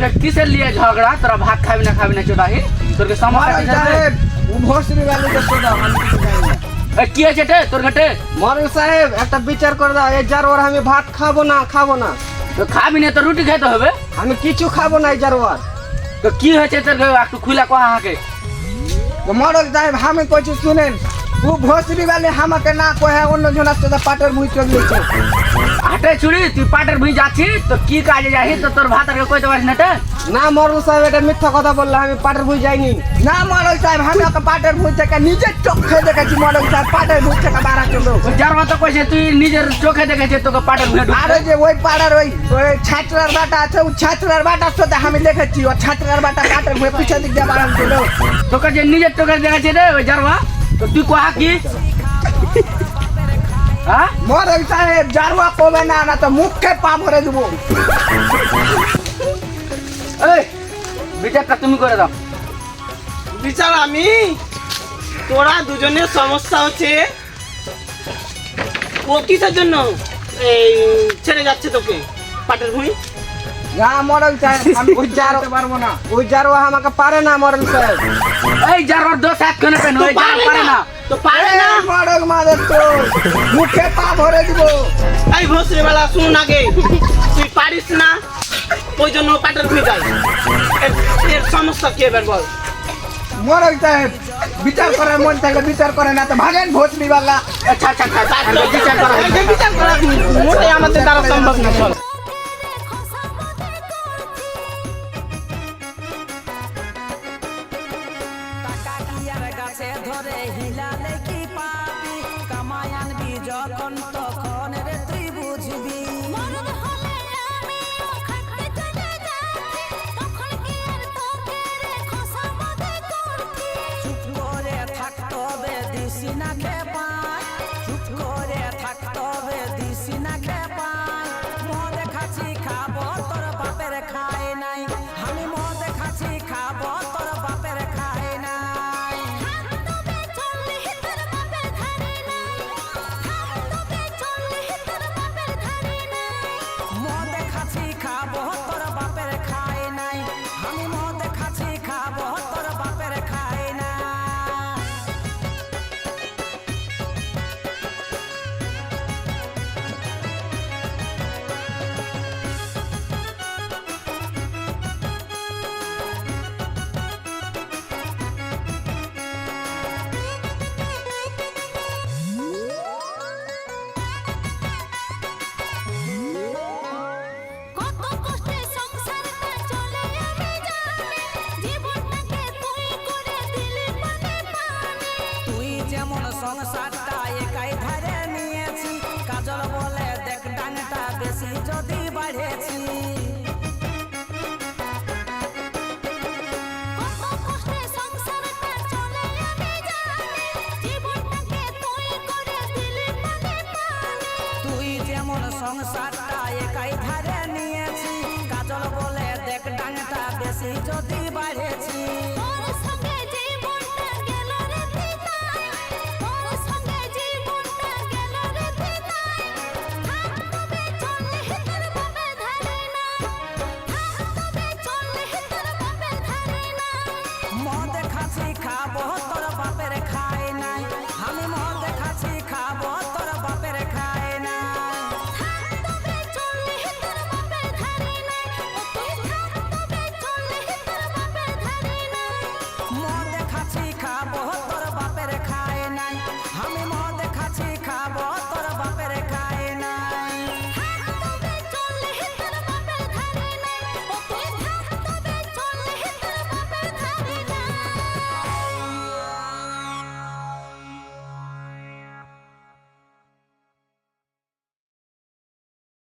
তোরকে কিসের লিয়ে ঝগড়া? তোরা ভাত খাবি না চোদাহি? তোরকে সমস্যা কি সাহেব ভোসরি বালি দেখো দাও আমি কিছু জানি না। কি আছে রে তোর ঘাটে? মরল সাহেব একটা বিচার করে দাও, এই জারোয়ার আমি ভাত খাবো না। তো খাবি না তো রুটি খাইতে হবে। আমি কিছু খাবো না এই জারোয়ার। তো কি হয়েছে তোর একটু খুলে কহা হাকে। মরল সাহেব আমি কইছি শুনেন, ও ভোসরি বালি আমাকে না কহে অন্য জনের সাথে পাটের ভুই চলিয়েছে। হাটে ছুড়ি তুই পাটের ভুঁই যাচ্ছিস তো কি কাজে যাই তো তোর ভাত আর কইতে পারিস না? না মরল সাহেব এটা মিথ্যা কথা বললে, আমি পাটের ভুই যাইনি। না মরল সাহেব আমি ওকে পাটের ভুই থেকে নিজের চোখে দেখেছি। মরল সাহেব পাটের ভুই থেকে বাড়া চলো। যার মতো কইছে তুই নিজের চোখে দেখেছিস তোকে পাটের ভুঁই আর ওই যে ওই পাড়ার ওই ছাত্রার বাটা আছে, ওই ছাত্রার বাটার সাথে আমি দেখেছি। ও ছাত্রার বাটা পাটের ভুই পিছন দিক দিয়ে বাড়ান চলো। তোকে যে নিজের চোখে দেখেছে রে ওই জারবা, তো তুই কহা কি? হ্যাঁ মরল সাহেব জারুয়া কবে না, না তো মুখে পা ভরে দেবো। এই বিচারটা তুমি করে দাও। বিচার আমি? তোরা দুজনের সমস্যা হচ্ছে। ও কিসের জন্য এই ছেড়ে যাচ্ছে তোকে পাটের ভুঁই? না মরল সাহেব আমি ওই জারতে পারবো না, ওই জারুয়া আমাকে পারে না মরল সাহেব। এই জারবার দোষ একখানে পেন ওই জার পারে না। তো পারে না। মরল মাদের তো মুখে পা ভরে দিব। এই ভোসরি বেলা শুন আগে, তুই পারিস না ওই জন্য পাটের ভুঁই যায়। এর সমস্যা কি এবার বল? মরল সাহেব বিচার করার মন থাকলে বিচার করে না তো ভাগেন ভোসরি বালা। আচ্ছা বিচার করা হবে। বিচার করা মোটেই আমাদের দ্বারা সম্ভব না। চল ধরে হিলালে কি পাবি, কামাই আনবি যখন তখন রে তুই বুঝবি। মরদ হলে আমিও খাটতে চলে যাচ্ছি, তখন কি আর তোকে রে খোসামতে করছি। চুপ করে থাকতে হবে দিছি না খেপাই, চুপ করে থাকতে হবে দিছি না খেপাই। মদ খাচ্ছি খাবো তোর বাপের খায় নাই, আমি মদ খাচ্ছি খাবো তোর বাপের খায় নাই। মদ খাচ্ছি খাবো তোর বাপের খায় নাই, আমি মদ খাচ্ছি খাবো তোর বাপের খায় নাই। কত কষ্টে সংসারটা চলে আমি জানি, জীবনটাকে তুই করে দিলি পানে পানে। তুই যেমন সংসারটা একাই ধরে নিয়েছি, কাজল বলে দেখ ডানটা বেশি যদি বাড়েছি। কত কষ্টে সংসারটা চলে আমি জানি, জীবনটাকে তুই করে দিলি পানে পানে। তুই যেমন সংসারটা একাই ধরে নিয়েছি, কাজল বলে দেখ ডানটা বেশি যদি বাড়েছি।